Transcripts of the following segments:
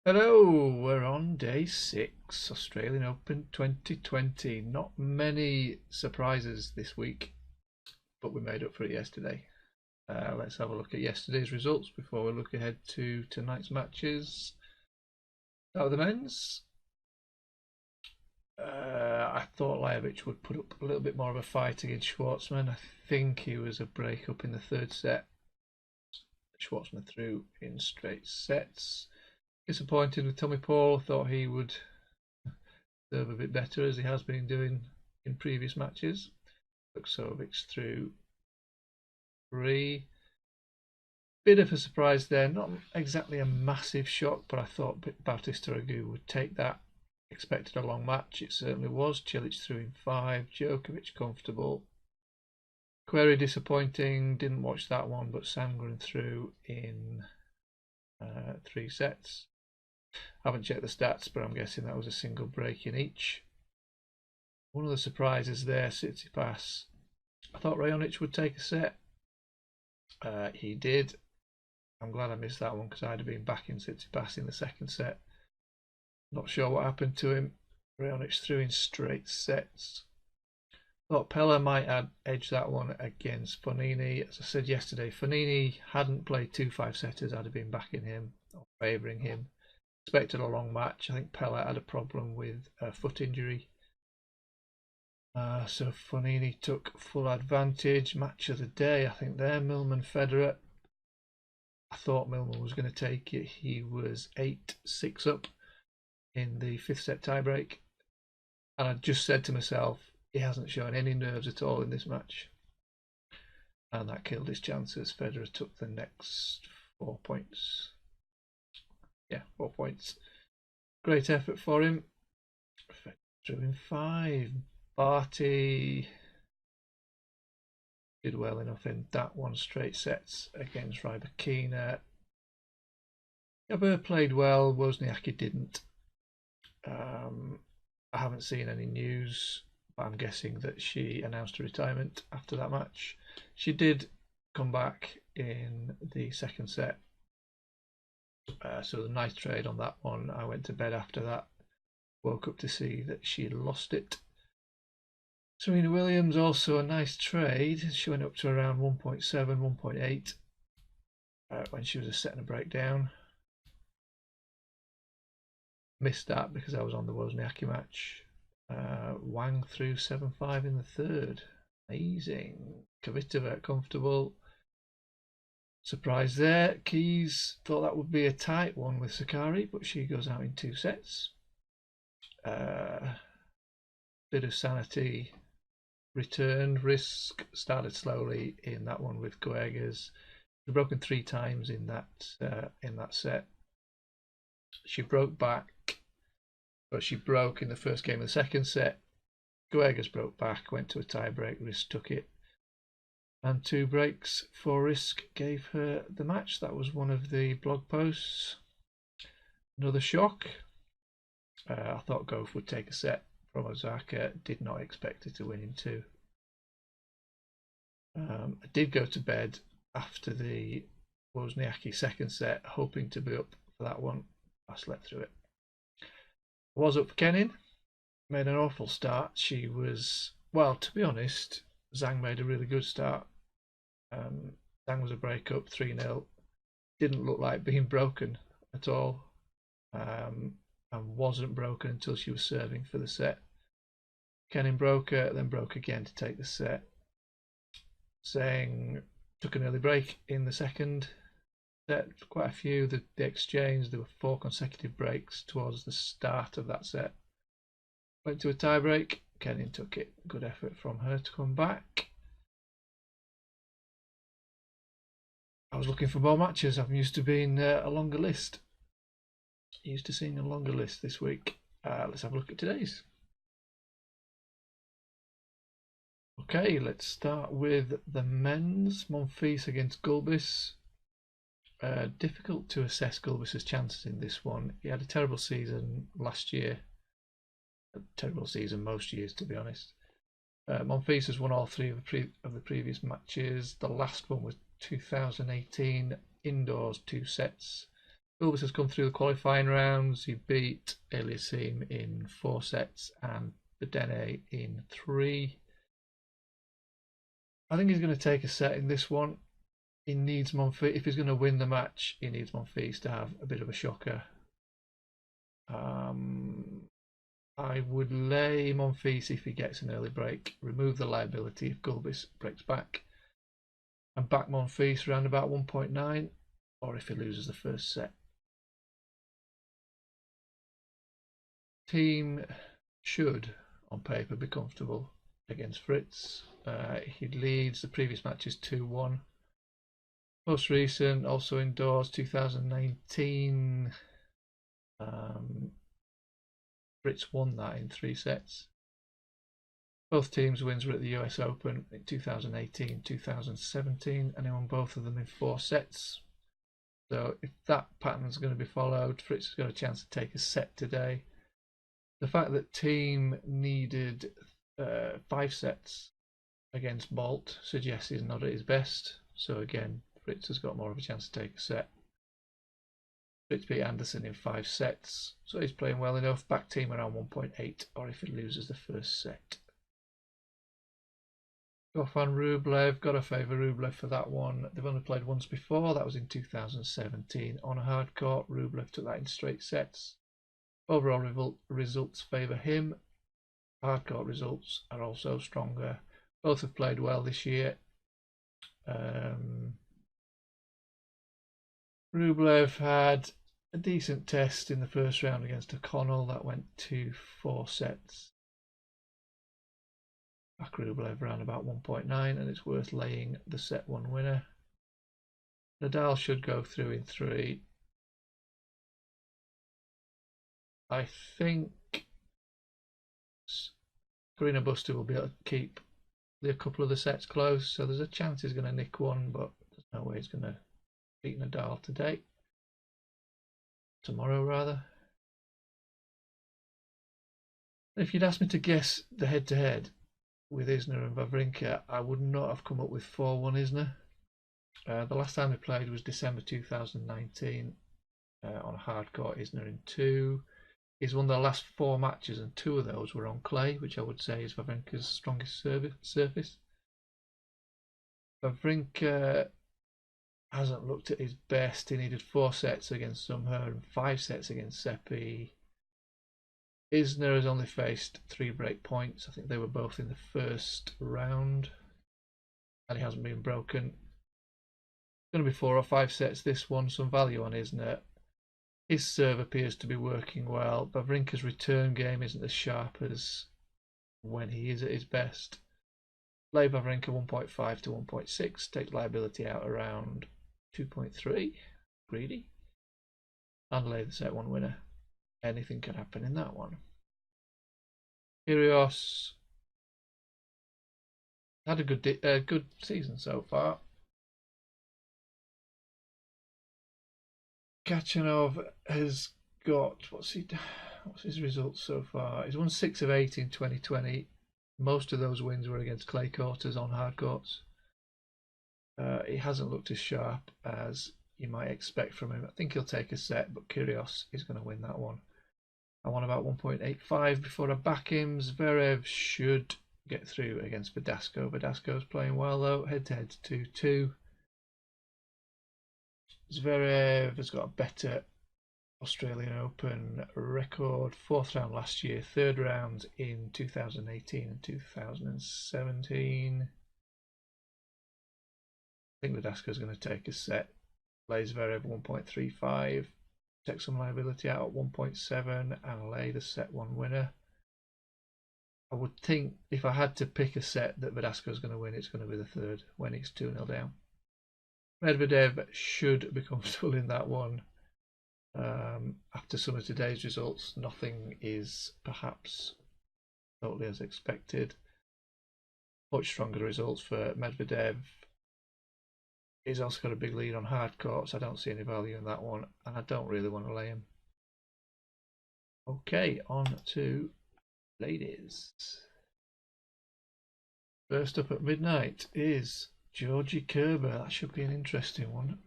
Hello, we're on day 6, Australian Open 2020. Not many surprises this week, but we made up for it yesterday. Let's have a look at yesterday's results before we look ahead to tonight's matches. Start with the men's. I thought Lajovic would put up a little bit more of a fight against Schwartzman. I think he was a break up in the third set. Schwartzman threw in straight sets. Disappointed with Tommy Paul. Thought he would serve a bit better as he has been doing in previous matches. Vuksovic through 3. Bit of a surprise there, not exactly a massive shock, but I thought Bautista Agut would take that. Expected a long match, it certainly was. Cilic threw in 5, Djokovic comfortable. Query disappointing, didn't watch that one, but Sandgren threw in 3 sets. Haven't checked the stats, but I'm guessing that was a single break in each. One of the surprises there, Tsitsipas. I thought Raonic would take a set. He did. I'm glad I missed that one because I'd have been backing Tsitsipas in the second set. Not sure what happened to him. Raonic threw in straight sets. Thought Pella might edge that one against Fognini. As I said yesterday, Fognini hadn't played 2 5-setters. I'd have been backing him or favouring him. Expected a long match. I think Pella had a problem with a foot injury. So Fognini took full advantage. Match of the day, I think there, Millman Federer. I thought Millman was going to take it. He was 8-6 up in the 5th set tiebreak. And I just said to myself, he hasn't shown any nerves at all in this match. And that killed his chances. Federer took the next 4 points. Yeah, 4 points. Great effort for him. Threw in 5. Barty did well enough in that one. Straight sets against Rybakina. Jabeur played well. Wozniacki didn't. I haven't seen any news, but I'm guessing that she announced a retirement after that match. She did come back in the second set. So the nice trade on that one. I went to bed after that. Woke up to see that she lost it. Serena Williams, also a nice trade. She went up to around 1.7, 1.8 when she was a set and a breakdown. Missed that because I was on the Wozniacki match. Wang threw 7-5 in the third. Amazing. Kvitova comfortable. Surprise there. Keys thought that would be a tight one with Sakari, but she goes out in 2 sets. Bit of sanity returned. Risk started slowly in that one with Goegas. She'd broken 3 times in that set. She broke back, but she broke in the first game of the second set. Goegas broke back, went to a tie break. Risk took it, and 2 breaks for Risk gave her the match. That was one of the blog posts. Another shock. I thought Gauff would take a set from Osaka. Did not expect her to win in 2. I did go to bed after the Wozniacki second set, hoping to be up for that one. I slept through it. I was up for Kenin. Made an awful start. She was, well, to be honest, Zhang made a really good start. Zhang was a break-up, 3-0. Didn't look like being broken at all. And wasn't broken until she was serving for the set. Kenin broke her, then broke again to take the set. Zhang took an early break in the second set. Quite a few. The exchange, there were 4 consecutive breaks towards the start of that set. Went to a tie break. Kenin took it. Good effort from her to come back. I was looking for more matches. I'm used to being a longer list. Used to seeing a longer list this week. Let's have a look at today's. Okay, let's start with the men's. Monfils against Gulbis. Difficult to assess Gulbis's chances in this one. He had a terrible season last year. A terrible season most years, to be honest. Monfils has won all 3 of the previous matches. The last one was 2018 indoors, 2 sets. Gulbis has come through the qualifying rounds. He beat Eliasim in 4 sets and Bedene in 3. I think he's going to take a set in this one. He needs Monfils. If he's going to win the match, he needs Monfils to have a bit of a shocker. I would lay Monfils if he gets an early break, remove the liability if Gulbis breaks back, and back Monfils around about 1.9, or if he loses the first set. Team should, on paper, be comfortable against Fritz. He leads the previous matches 2-1. Most recent, also indoors, 2019. Fritz won that in 3 sets. Both teams' wins were at the US Open in 2018, 2017, and he won both of them in 4 sets. So if that pattern is going to be followed, Fritz has got a chance to take a set today. The fact that team needed 5 sets against Bolt suggests he's not at his best. So again, Fritz has got more of a chance to take a set. Fritz beat Anderson in 5 sets, so he's playing well enough. Back team around 1.8, or if he loses the first set. Goffin Rublev, got to favour Rublev for that one. They've only played once before, that was in 2017 on a hard court. Rublev took that in straight sets. Overall results favour him. Hard court results are also stronger. Both have played well this year. Rublev had a decent test in the first round against O'Connell. That went to 4 sets. Back Rublev around about 1.9, and it's worth laying the set 1 winner. Nadal should go through in 3. I think Carino Busta will be able to keep a couple of the sets close, so there's a chance he's going to nick one, but there's no way he's going to beat Nadal today. Tomorrow, rather. If you'd asked me to guess the head-to-head with Isner and Wawrinka, I would not have come up with 4-1 Isner. The last time they played was December 2019 on a hard court. Isner in 2. He's won the last 4 matches, and 2 of those were on clay, which I would say is Wawrinka's strongest surface. Wawrinka hasn't looked at his best. He needed 4 sets against Sumher and 5 sets against Seppi. Isner has only faced 3 break points. I think they were both in the first round, and he hasn't been broken. It's going to be 4 or 5 sets this one. Some value on Isner. His serve appears to be working well. Wawrinka's return game isn't as sharp as when he is at his best. Lay Wawrinka 1.5 to 1.6. Take liability out around 2.3. Greedy. And lay the set 1 winner. Anything can happen in that one. Kyrgios had a good season so far. Kachanov has got what's his results so far? He's won 6 of 8 in 2020. Most of those wins were against clay courts on hard courts. He hasn't looked as sharp as you might expect from him. I think he'll take a set, but Kyrgios is going to win that one. I want about 1.85 before I back him. Zverev should get through against Verdasco. Verdasco's playing well though. Head-to-head 2-2. Zverev has got a better Australian Open record. 4th round last year, 3rd round in 2018 and 2017. I think Verdasco's going to take a set. Plays Zverev 1.35. Take some liability out at 1.7 and lay the set 1 winner. I would think if I had to pick a set that Verdasco's going to win, it's going to be the 3rd when it's 2-0 down. Medvedev should be comfortable in that one. After some of today's results, nothing is perhaps totally as expected. Much stronger results for Medvedev. He's also got a big lead on hard courts. I don't see any value in that one, and I don't really want to lay him. Okay, on to ladies. First up at midnight is Georgie Kerber. That should be an interesting one.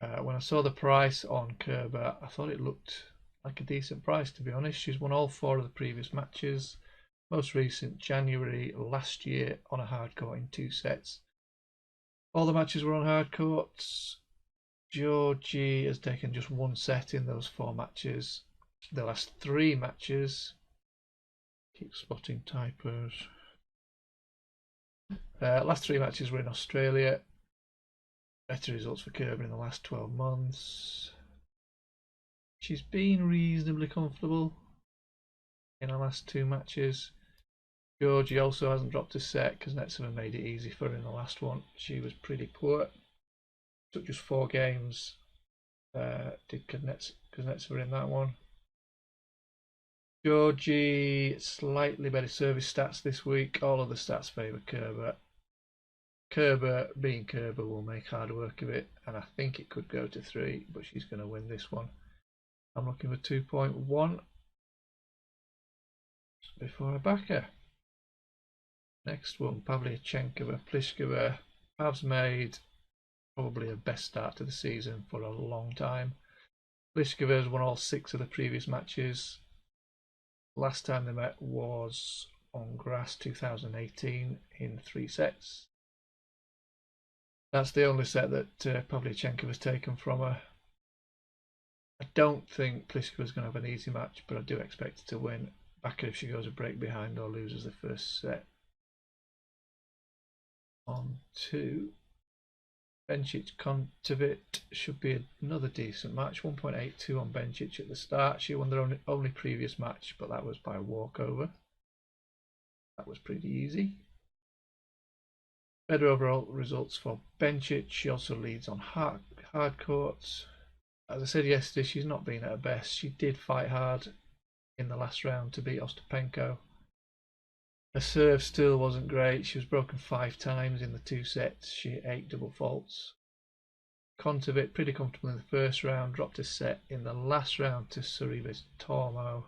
When I saw the price on Kerber, I thought it looked like a decent price, to be honest. She's won all 4 of the previous matches. Most recent January last year on a hard court in 2 sets. All the matches were on hard courts. Georgie has taken just 1 set in those 4 matches. The last 3 matches, keep spotting typos. Last 3 matches were in Australia. Better results for Kerber in the last 12 months. She's been reasonably comfortable in her last 2 matches. Georgie also hasn't dropped a set because Kuznetsova made it easy for her in the last one. She was pretty poor. Took just 4 games. Did Kuznetsova in that one. Georgie, slightly better service stats this week. All of the stats favour Kerber. Kerber, being Kerber, will make hard work of it, and I think it could go to 3, but she's going to win this one. I'm looking for 2.1 before I back her. Next one, Pavlyuchenkova, Pliskova. Pav's made probably her best start to the season for a long time. Pliskova has won all 6 of the previous matches. Last time they met was on grass 2018 in 3 sets. That's the only set that Pavlyuchenkova has taken from her. I don't think Pliskova's going to have an easy match, but I do expect her to win. Back her if she goes a break behind or loses the first set. On to Bencic-Kontaveit. Should be another decent match. 1.82 on Bencic at the start. She won their only previous match, but that was by a walkover. That was pretty easy. Better overall results for Bencic. She also leads on hard courts. As I said yesterday, she's not been at her best. She did fight hard in the last round to beat Ostapenko. Her serve still wasn't great. She was broken 5 times in the 2 sets. She hit 8 double faults. Kontaveit pretty comfortable in the first round. Dropped a set in the last round to Sorribes Tormo.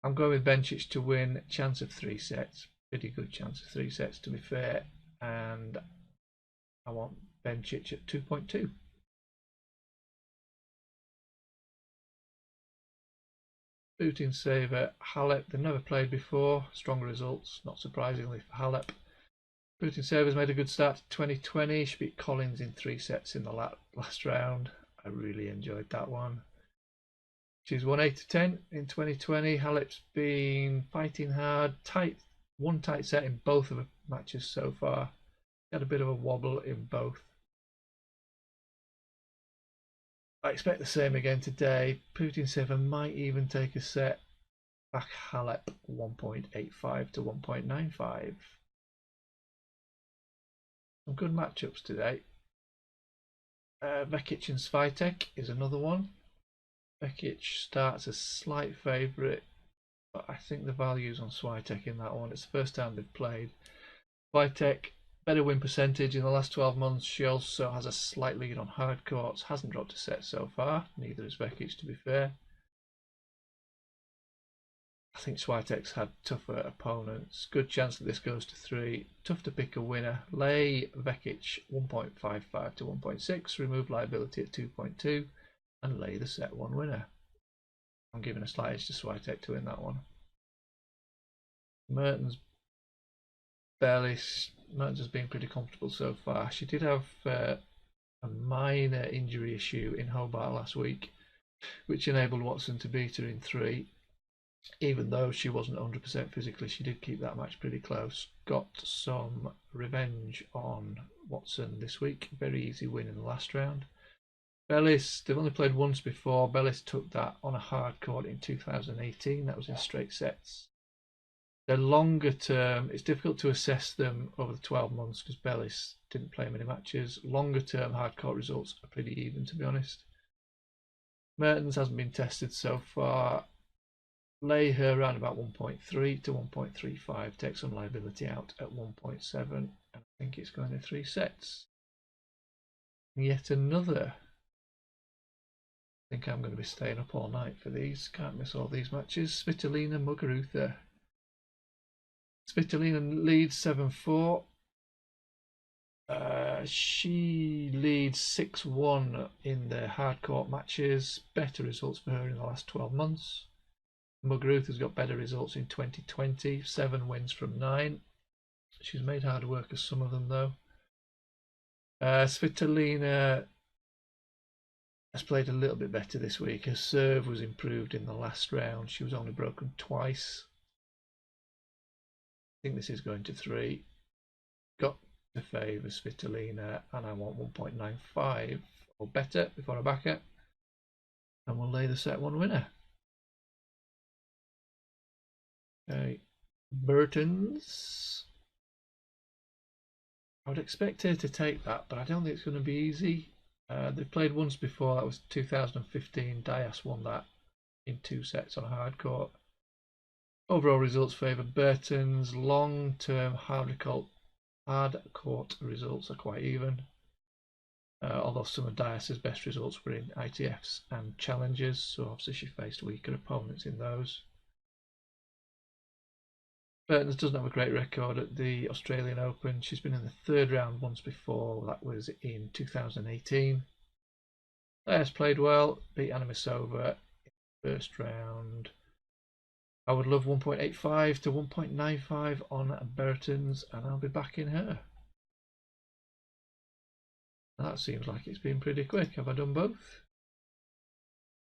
I'm going with Bencic to win. Chance of 3 sets. Pretty good chance of 3 sets, to be fair. And I want Bencic at 2.2. Putintseva, Halep. They've never played before. Strong results, not surprisingly for Halep. Putintseva made a good start to 2020. She beat Collins in 3 sets in the last round. I really enjoyed that one. She's won 8 of 10 in 2020. Halep's been fighting hard. One tight set in both of the matches so far. Had a bit of a wobble in both. I expect the same again today. Putintseva might even take a set. Back Halep 1.85 to 1.95. Some good matchups today. Vekic and Swiatek is another one. Vekic starts a slight favourite, but I think the value's on Swiatek in that one. It's the first time they've played. Swiatek, better win percentage in the last 12 months. She also has a slight lead on hard courts. Hasn't dropped a set so far. Neither has Vekic, to be fair. I think Swiatek's had tougher opponents. Good chance that this goes to 3. Tough to pick a winner. Lay Vekic 1.55 to 1.6. Remove liability at 2.2. And lay the set 1 winner. I'm giving a slight edge to Swiatek to win that one. Mertens has been pretty comfortable so far. She did have a minor injury issue in Hobart last week, which enabled Watson to beat her in 3. Even though she wasn't 100% physically, she did keep that match pretty close. Got some revenge on Watson this week. Very easy win in the last round. Bellis, they've only played once before. Bellis took that on a hard court in 2018. That was in straight sets. They're longer term. It's difficult to assess them over the 12 months because Bellis didn't play many matches. Longer term hard court results are pretty even, to be honest. Mertens hasn't been tested so far. Lay her around about 1.3 to 1.35. Take some liability out at 1.7. And I think it's going to 3 sets. Yet another. I think I'm going to be staying up all night for these. Can't miss all these matches. Svitolina Muguruza. Svitolina leads 7-4. She leads 6-1 in the hardcourt matches. Better results for her in the last 12 months. Muguruza has got better results in 2020. 7 wins from 9. She's made hard work of some of them though. Svitolina has played a little bit better this week. Her serve was improved in the last round. She was only broken twice. I think this is going to 3. Got to favour Svitolina, and I want 1.95 or better before I back it. And we'll lay the set 1 winner. Okay, Burton's. I would expect her to take that, but I don't think it's going to be easy. They've played once before. That was 2015. Dias won that in 2 sets on a hard court. Overall results favour Burton's. Long-term hard court results are quite even. Although some of Dias's best results were in ITFs and challenges, so obviously she faced weaker opponents in those. Burton's doesn't have a great record at the Australian Open. She's been in the 3rd round once before. That was in 2018. Dias played well, beat Anisimova in the 1st round. I would love 1.85 to 1.95 on Burton's, and I'll be backing her. That seems like it's been pretty quick. Have I done both?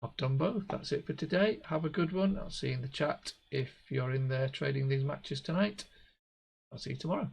I've done both. That's it for today. Have a good one. I'll see you in the chat if you're in there trading these matches tonight. I'll see you tomorrow.